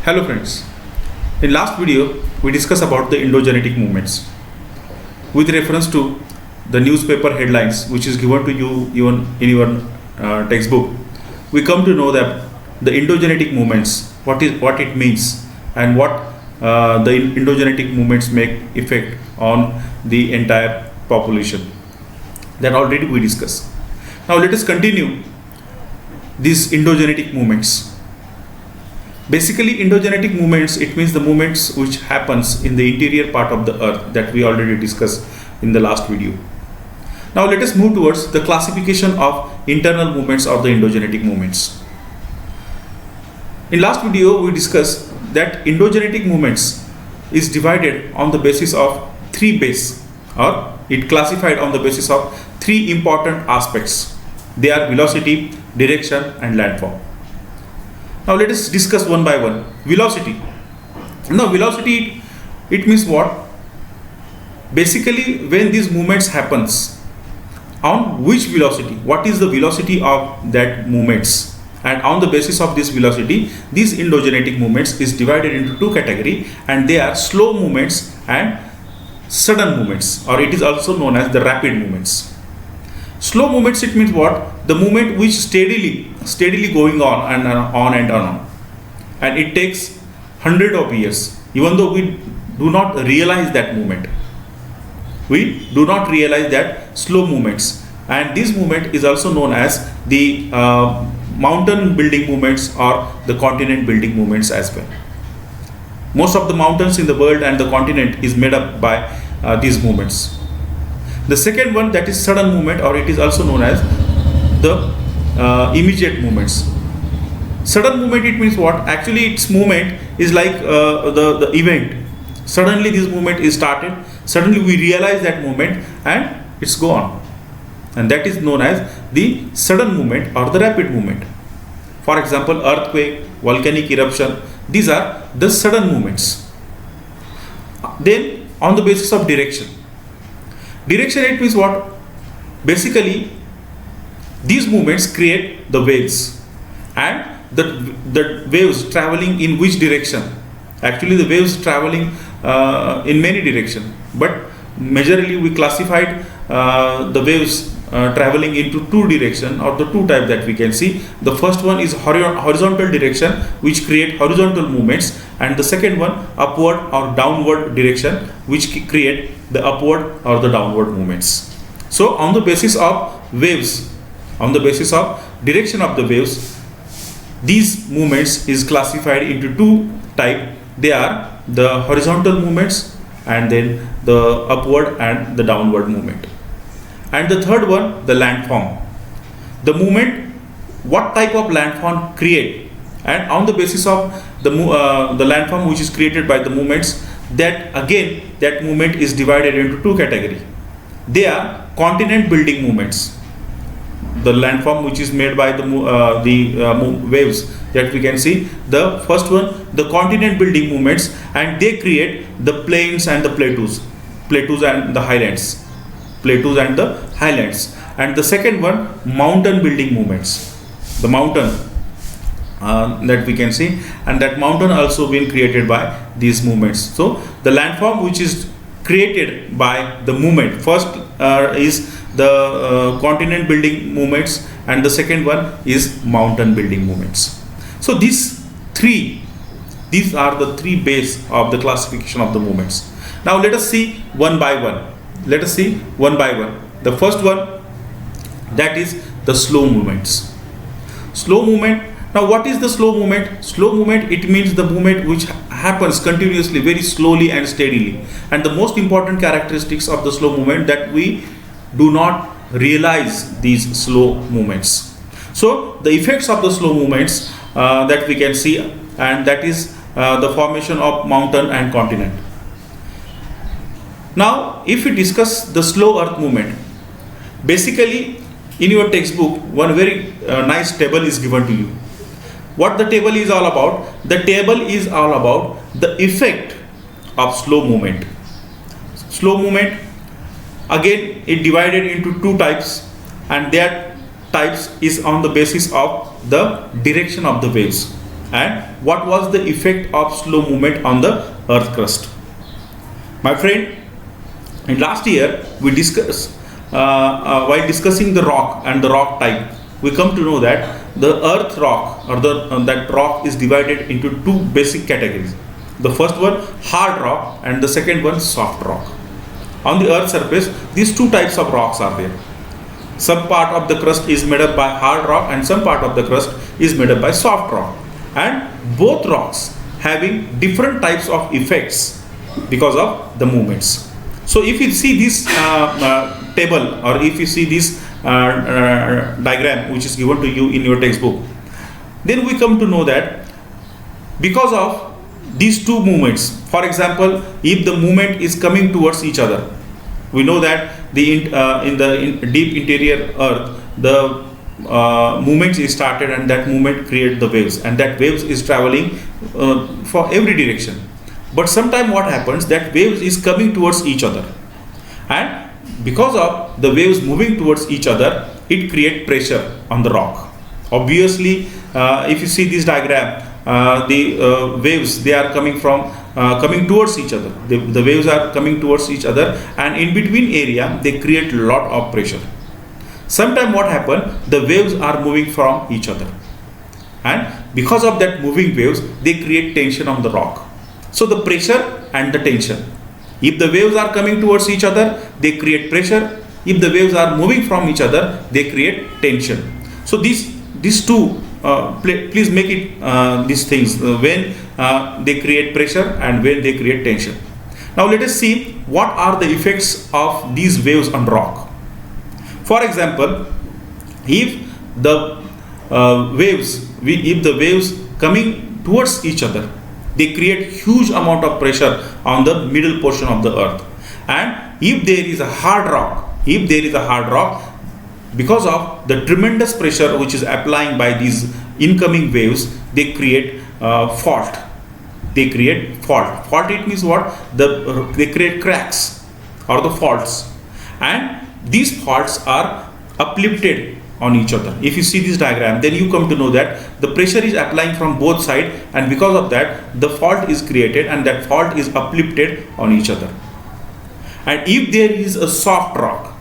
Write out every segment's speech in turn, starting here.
Hello friends. In last video we discussed about the endogenetic movements with reference to the newspaper headlines which is given to you even in your textbook. We come to know that the endogenetic movements, what it means and what the endogenetic movements make effect on the entire population. That already we discussed. Now let us continue these endogenetic movements. Basically, endogenetic movements, it means the movements which happens in the interior part of the earth that we already discussed in the last video. Now let us move towards the classification of internal movements or the endogenetic movements. In last video we discussed that endogenetic movements is divided on the basis of three base, or it classified on the basis of three important aspects. They are velocity, direction and landform. Now let us discuss one by one. Velocity. Now velocity, it means what? Basically when these movements happens, on which velocity, what is the velocity of that movements, and on the basis of this velocity, these endogenetic movements is divided into two categories, and they are slow movements and sudden movements, or it is also known as the rapid movements. Slow movements, it means what? The movement which steadily going on and on, and it takes hundred of years, even though we do not realize that movement. We do not realize that slow movements, and this movement is also known as the mountain building movements or the continent building movements as well. Most of the mountains in the world and the continent is made up by these movements. The second one, that is sudden movement, or it is also known as the immediate movements. Sudden movement, it means what? Actually its movement is like the event. Suddenly this movement is started, suddenly we realize that movement and it's gone, and that is known as the sudden movement or the rapid movement. For example, earthquake, volcanic eruption, these are the sudden movements. Then on the basis of direction, it means what? Basically these movements create the waves, and the waves traveling in which direction? Actually the waves traveling in many directions, but majorly we classified the waves traveling into two directions, or the two types that we can see. The first one is horizontal direction, which create horizontal movements, and the second one upward or downward direction, which create the upward or the downward movements. So on the basis of waves, on the basis of direction of the waves, these movements is classified into two types. They are the horizontal movements and then the upward and the downward movement. And the third one, the landform. The movement, what type of landform create, and on the basis of the landform which is created by the movements, that again that movement is divided into two categories. They are continent building movements. The landform which is made by the waves that we can see. The first one, the continent building movements, and they create the plains and the plateaus and the highlands, and the second one, mountain building movements. The mountain that we can see, and that mountain also been created by these movements. So the landform which is created by the movement, first is the continent building movements, and the second one is mountain building movements. So these are the three base of the classification of the movements. Now let us see one by one. The first one, that is the slow movements. Slow movement. Now what is the slow movement? Slow movement, it means the movement which happens continuously, very slowly and steadily. And the most important characteristics of the slow movement, that we do not realize these slow movements. So the effects of the slow movements that we can see, and that is the formation of mountain and continent. Now if we discuss the slow earth movement, basically in your textbook one very nice table is given to you. What the table is all about? The table is all about the effect of slow movement. Slow movement, again it divided into two types, and that types is on the basis of the direction of the waves. and what was the effect of slow movement on the earth crust. My friend, in last year we discussed while discussing the rock and the rock type, we come to know that the earth rock or that rock is divided into two basic categories. The first one hard rock and the second one soft rock. On the earth surface, these two types of rocks are there. Some part of the crust is made up by hard rock and some part of the crust is made up by soft rock, and both rocks having different types of effects because of the movements. So if you see this table, or if you see this diagram which is given to you in your textbook, then we come to know that because of these two movements, for example, if the movement is coming towards each other, we know that in the deep interior earth, the movement is started and that movement creates the waves, and that waves is traveling for every direction. But sometime what happens, that waves is coming towards each other, and because of the waves moving towards each other, it creates pressure on the rock. Obviously, if you see this diagram, the waves, they are coming towards each other. The waves are coming towards each other, and in between area they create lot of pressure. Sometime what happen, the waves are moving from each other, and because of that moving waves, they create tension on the rock. So the pressure and the tension, if the waves are coming towards each other, they create pressure. If the waves are moving from each other, they create tension. So these two, please make it these things when they create pressure and when they create tension. Now let us see what are the effects of these waves on rock. For example, if the waves coming towards each other, they create huge amount of pressure on the middle portion of the earth. And if there is a hard rock, because of the tremendous pressure which is applying by these incoming waves, they create fault. Fault, it means what? They create cracks or the faults, and these faults are uplifted on each other. If you see this diagram, then you come to know that the pressure is applying from both sides, and because of that, the fault is created and that fault is uplifted on each other. And if there is a soft rock,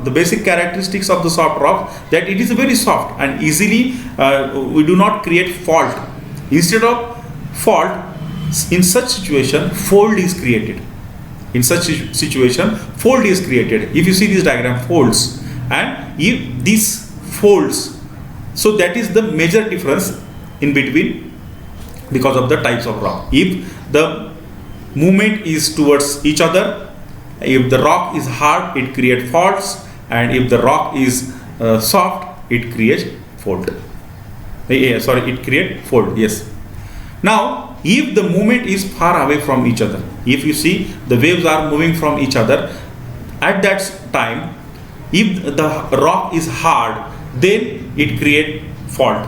the basic characteristics of the soft rock, that it is very soft and easily we do not create fault. Instead of fault, in such situation, fold is created. If you see this diagram, folds, and if these folds, so that is the major difference in between because of the types of rock. If the movement is towards each other, if the rock is hard, it creates faults, and if the rock is soft, it creates fold. It creates fold. Yes. Now, if the movement is far away from each other, if you see the waves are moving from each other, at that time, if the rock is hard, then it creates fault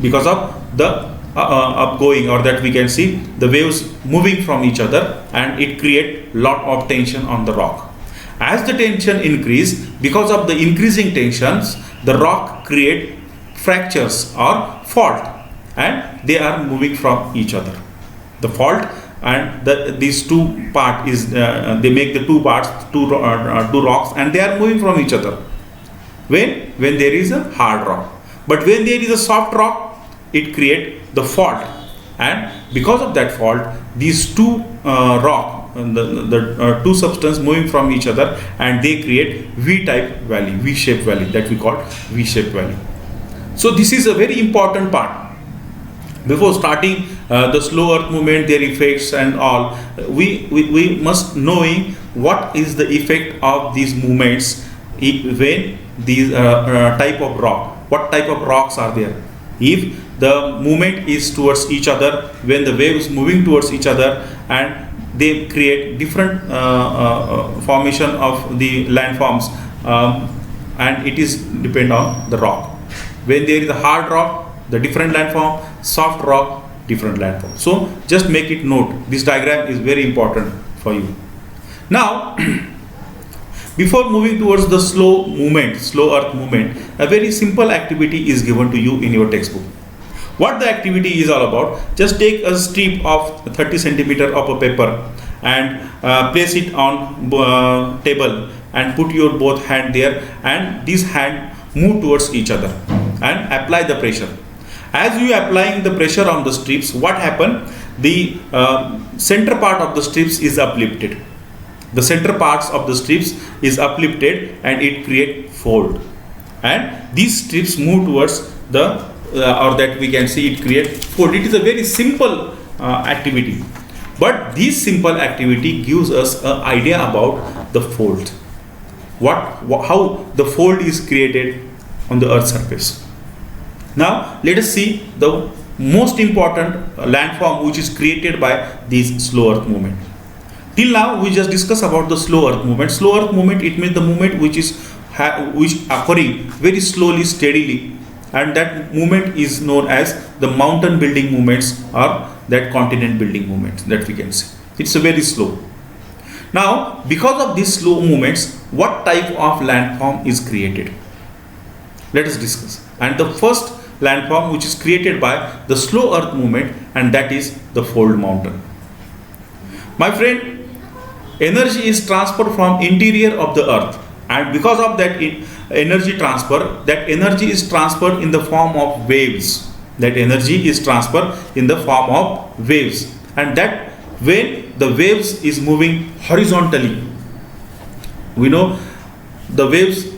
because of the upgoing, or that we can see the waves moving from each other, and it creates lot of tension on the rock. As the tension increase, because of the increasing tensions, the rock create fractures or fault, and they are moving from each other. The fault and these two part is they make the two parts, two rocks, and they are moving from each other when there is a hard rock. But when there is a soft rock, it create the fault, and because of that fault, these two rock, the two substances moving from each other, and they create V-type valley, V-shaped valley, that we call V-shaped valley. So this is a very important part. Before starting the slow earth movement, their effects and all, we must knowing what is the effect of these movements when these type of rock, what type of rocks are there. If the movement is towards each other, when the waves moving towards each other, and they create different formation of the landforms, and it is depend on the rock. When there is a hard rock, the different landform, soft rock, different landform. So just make it note. This diagram is very important for you. Now, before moving towards the slow earth movement, a very simple activity is given to you in your textbook. What the activity is all about? Just take a strip of 30 centimeter of a paper and place it on table and put your both hand there, and this hand move towards each other and apply the pressure. As you applying the pressure on the strips, what happen? The center part of the strips is uplifted. The center parts of the strips is uplifted and it create fold. And these strips move towards the or that we can see it create fold. It is a very simple activity, but this simple activity gives us an idea about the fold. How the fold is created on the earth surface. Now let us see the most important landform which is created by this slow earth movement. Till now we just discuss about the slow earth movement. Slow earth movement, it means the movement which is occurring very slowly, steadily, and that movement is known as the mountain building movements or that continent building movements that we can see. It's a very slow. Now because of these slow movements, what type of landform is created? Let us discuss. And the first landform which is created by the slow earth movement, and that is the fold mountain. My friend, energy is transferred from interior of the earth, and because of that energy transfer, that energy is transferred in the form of waves. That energy is transferred in the form of waves, and that when the waves is moving horizontally, we know the waves,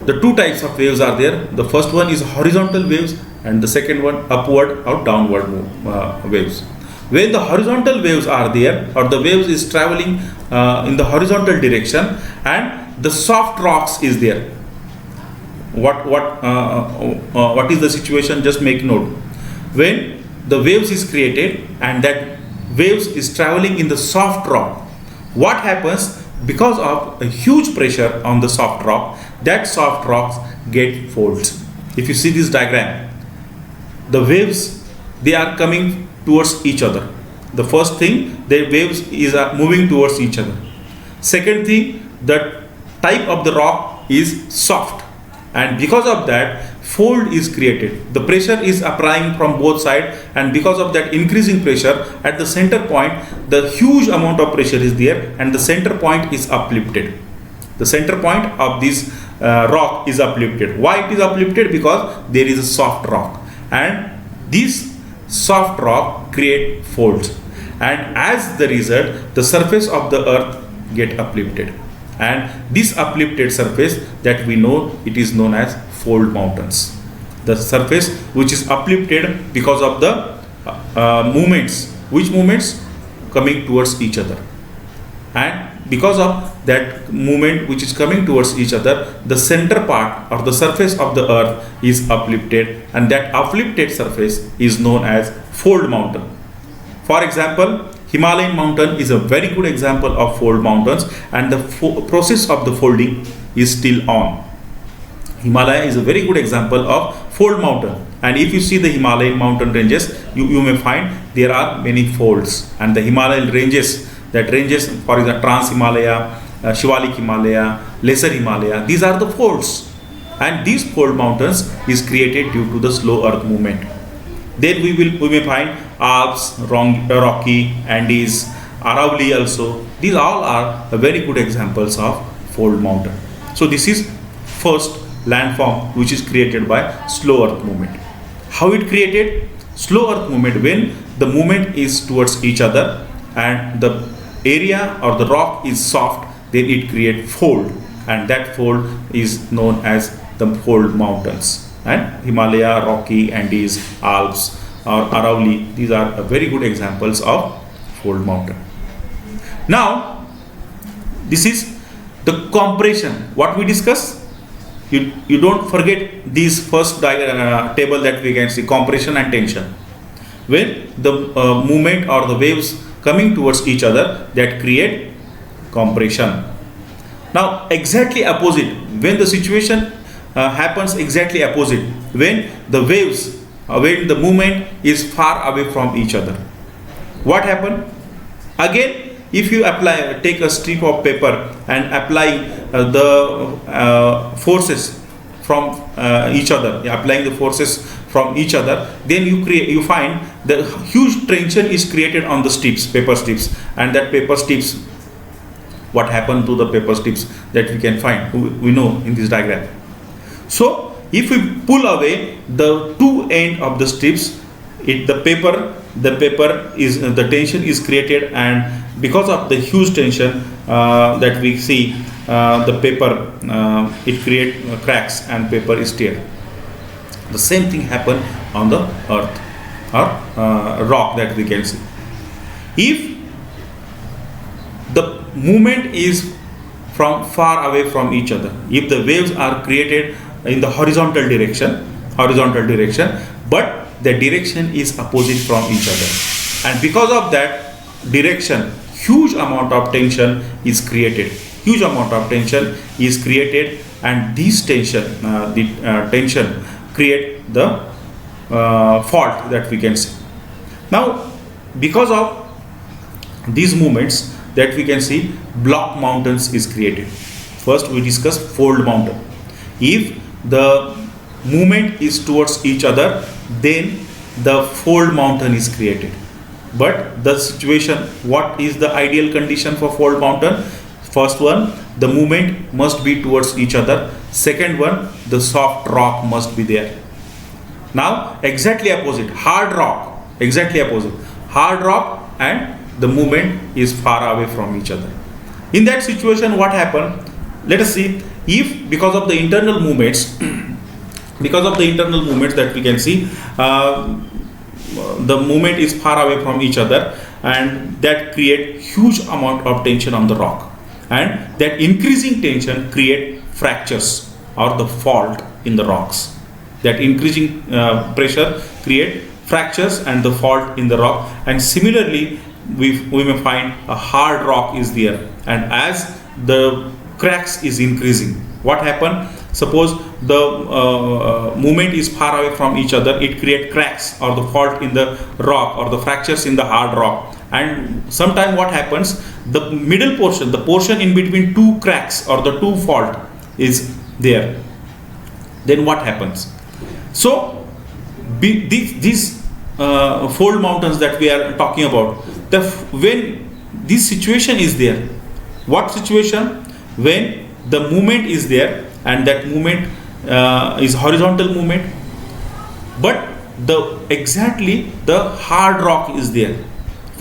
the two types of waves are there. The first one is horizontal waves and the second one upward or downward waves. When the horizontal waves are there, or the waves is traveling in the horizontal direction and the soft rocks is there, what is the situation? Just make note. When the waves is created and that waves is traveling in the soft rock, what happens? Because of a huge pressure on the soft rock, that soft rocks get folds. If you see this diagram, the waves, they are coming towards each other. The first thing, the waves is moving towards each other. Second thing, the type of the rock is soft, and because of that fold is created. The pressure is applying from both sides, and because of that increasing pressure at the center point, the huge amount of pressure is there and the center point is uplifted. The center point of this rock is uplifted. Why it is uplifted? Because there is a soft rock, and this soft rock create folds, and as the result the surface of the earth get uplifted, and this uplifted surface that we know, it is known as fold mountains. The surface which is uplifted because of the movements. Which movements? Coming towards each other, and because of that movement which is coming towards each other, the center part or the surface of the earth is uplifted, and that uplifted surface is known as fold mountain. For example, Himalayan mountain is a very good example of fold mountains, and the process of the folding is still on. Himalaya is a very good example of fold mountain, and if you see the Himalayan mountain ranges, you may find there are many folds, and the Himalayan ranges, that ranges, for example, Trans Himalaya, Shivalik Himalaya, Lesser Himalaya, these are the folds, and these fold mountains is created due to the slow earth movement. Then we may find Alps, Rocky, Andes, Aravalli also. These all are very good examples of fold mountain. So this is first landform which is created by slow earth movement. How it created? Slow earth movement, when the movement is towards each other and the area or the rock is soft, then it creates fold, and that fold is known as the fold mountains. And Himalaya, Rocky, Andes, Alps or Aravalli, these are very good examples of fold mountain. Now this is the compression. What we discuss, you don't forget these first table that we can see, compression and tension. When the movement or the waves coming towards each other, that create compression. Now exactly opposite, when the situation happens exactly opposite, when the waves, when the movement is far away from each other, what happen? Again, if you take a strip of paper and apply the forces from each other, applying the forces from each other, then you find the huge tension is created on the strips, paper strips, and that paper strips, what happened to the paper strips, that we can find, we know in this diagram. So if we pull away the two end of the strips, the paper is the tension is created, and because of the huge tension that we see, the paper it create cracks and paper is tear. The same thing happen on the earth or rock that we can see. If the movement is from far away from each other, if the waves are created in the horizontal direction, but the direction is opposite from each other, and because of that direction, huge amount of tension is created, and this tension, tension create the fault that we can see. Now because of these movements that we can see, block mountains is created. First we discuss fold mountain. If the movement is towards each other, then the fold mountain is created. But the situation, what is the ideal condition for fold mountain? First one, the movement must be towards each other. Second one, the soft rock must be there. Now exactly opposite, hard rock, and the movement is far away from each other. In that situation, what happened? Let us see. If because of the internal movements that we can see, the movement is far away from each other, and that create huge amount of tension on the rock, and that increasing tension create fractures or the fault in the rocks. That increasing pressure create fractures and the fault in the rock. And similarly, we may find a hard rock is there, and as the cracks is increasing, what happen? Suppose the movement is far away from each other, it create cracks or the fault in the rock or the fractures in the hard rock. And sometime what happens, the middle portion, the portion in between two cracks or the two fault is there. Then what happens? So these fold mountains that we are talking about, when this situation is there, what situation? When the movement is there, and that movement is horizontal movement, but exactly the hard rock is there.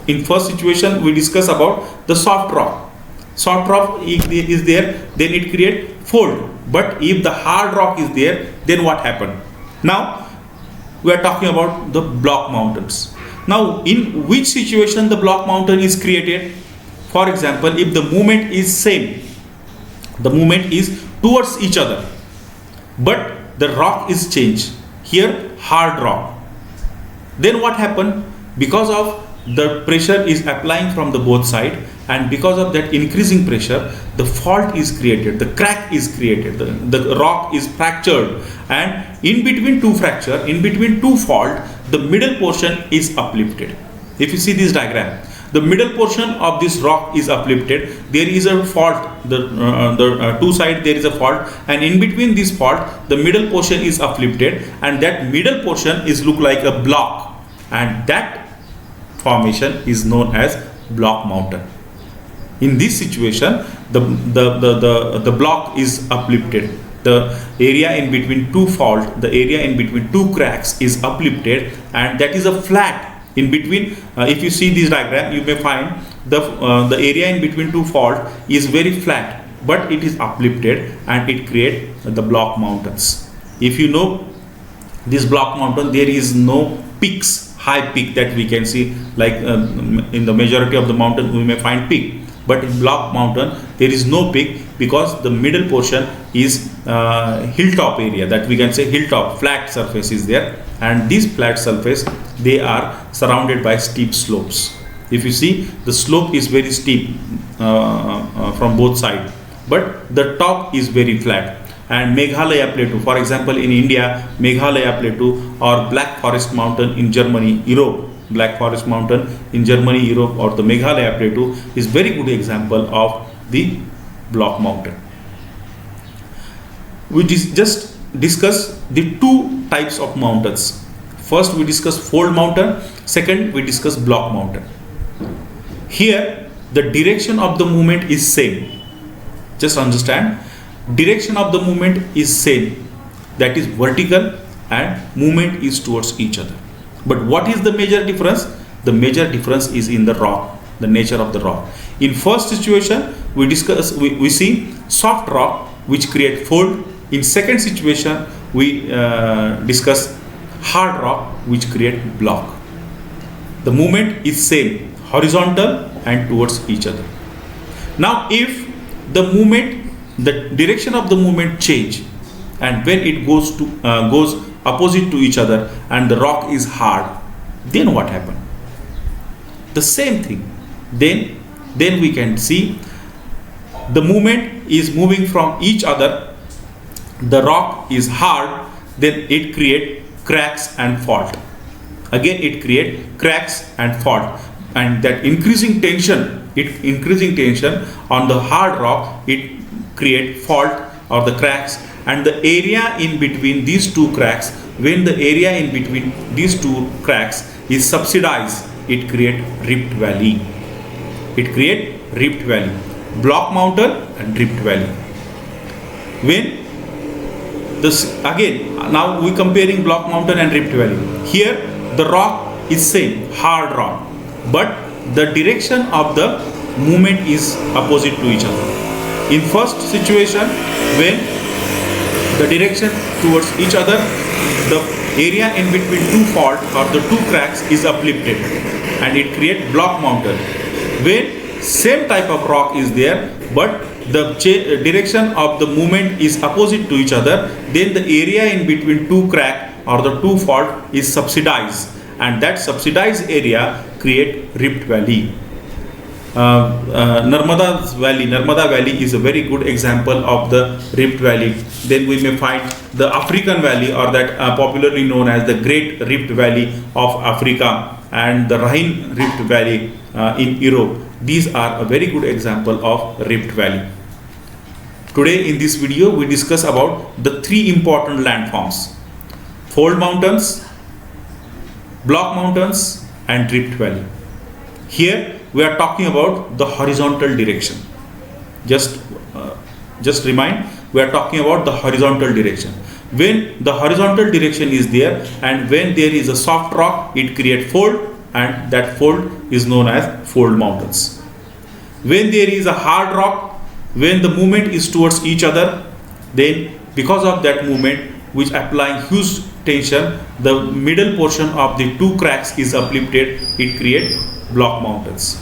In first situation we discuss about the soft rock. Soft rock is there, then it create fold. But if the hard rock is there, then what happen? Now we are talking about the block mountains. Now in which situation the block mountain is created? For example, if the movement is same, the movement is towards each other, but the rock is changed, here hard rock, then what happen? Because of the pressure is applying from the both side, and because of that increasing pressure, the fault is created, the crack is created, the rock is fractured, and in between two fracture, in between two fault, the middle portion is uplifted. If you see this diagram, the middle portion of this rock is uplifted, there is a fault, the two side there is a fault, and in between this fault the middle portion is uplifted, and that middle portion is look like a block, and that formation is known as block mountain. In this situation, the block is uplifted, the area in between two fault, the area in between two cracks is uplifted, and that is a flat. In between, if you see this diagram, you may find the area in between two fault is very flat, but it is uplifted, and it create the block mountains. If you know this block mountain, there is no peaks, high peak that we can see, like in the majority of the mountain we may find peak, but in block mountain there is no peak, because the middle portion is hilltop area, that we can say hilltop, flat surface is there, and these flat surface, they are surrounded by steep slopes. If you see, the slope is very steep from both sides, but the top is very flat. And Meghalaya Plateau, for example, in India, Meghalaya Plateau or Black Forest Mountain in Germany, Europe, Black Forest Mountain in Germany, Europe, or the Meghalaya Plateau is very good example of the block mountain. We just discuss the two types of mountains. First we discuss fold mountain, second we discuss block mountain. Here the direction of the movement is same. Just understand, direction of the movement is same, that is vertical, and movement is towards each other. But what is the major difference? The major difference is in the rock, the nature of the rock. In first situation we see soft rock which create fold. In second situation we discuss hard rock which create block. The movement is same, horizontal and towards each other. Now if the direction of the movement change, and when it goes opposite to each other and the rock is hard, then what happen? The same thing. Then we can see the movement is moving from each other. The rock is hard, then it create cracks and fault. Again it create cracks and fault, and that increasing tension on the hard rock, it create fault or the cracks, and the area in between these two cracks, when the area in between these two cracks is subsidized, it create rift valley. Block mountain and rift valley. When this again, now we comparing block mountain and rift valley. Here the rock is same, hard rock, but the direction of the movement is opposite to each other. In first situation, when the direction towards each other, the area in between two fault or the two cracks is uplifted, and it create block mountain. When same type of rock is there, but the direction of the movement is opposite to each other, then the area in between two crack or the two fault is subsidized, and that subsidized area create rift valley. Narmada Valley is a very good example of the rift valley. Then we may find the African Valley, or that popularly known as the Great Rift Valley of Africa, and the Rhine Rift Valley in Europe. These are a very good example of rift valley. Today in this video we discuss about the three important landforms: fold mountains, block mountains, and rift valley. Here we are talking about the horizontal direction. Just remind, we are talking about the horizontal direction. When the horizontal direction is there, and when there is a soft rock, it creates fold, and that fold is known as fold mountains. When there is a hard rock, when the movement is towards each other, then because of that movement which applying huge tension, the middle portion of the two cracks is uplifted, it creates block mountains.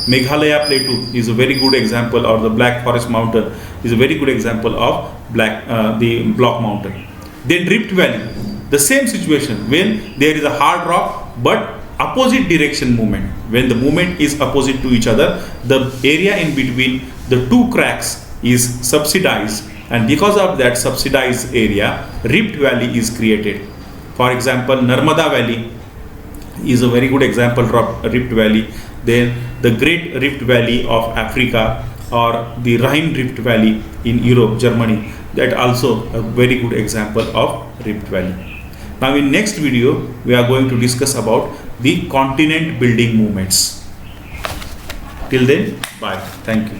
Meghalaya Plateau is a very good example, or the Black Forest Mountain is a very good example of the block mountain. Then Rift Valley, the same situation, when there is a hard rock but opposite direction movement. When the movement is opposite to each other, the area in between the two cracks is subsidized, and because of that subsidized area, Rift Valley is created. For example, Narmada Valley is a very good example of Rift Valley. Then the Great Rift Valley of Africa, or the Rhine Rift Valley in Europe, Germany, that also a very good example of Rift Valley. Now in next video we are going to discuss about the continent building movements. Till then, bye. Thank you.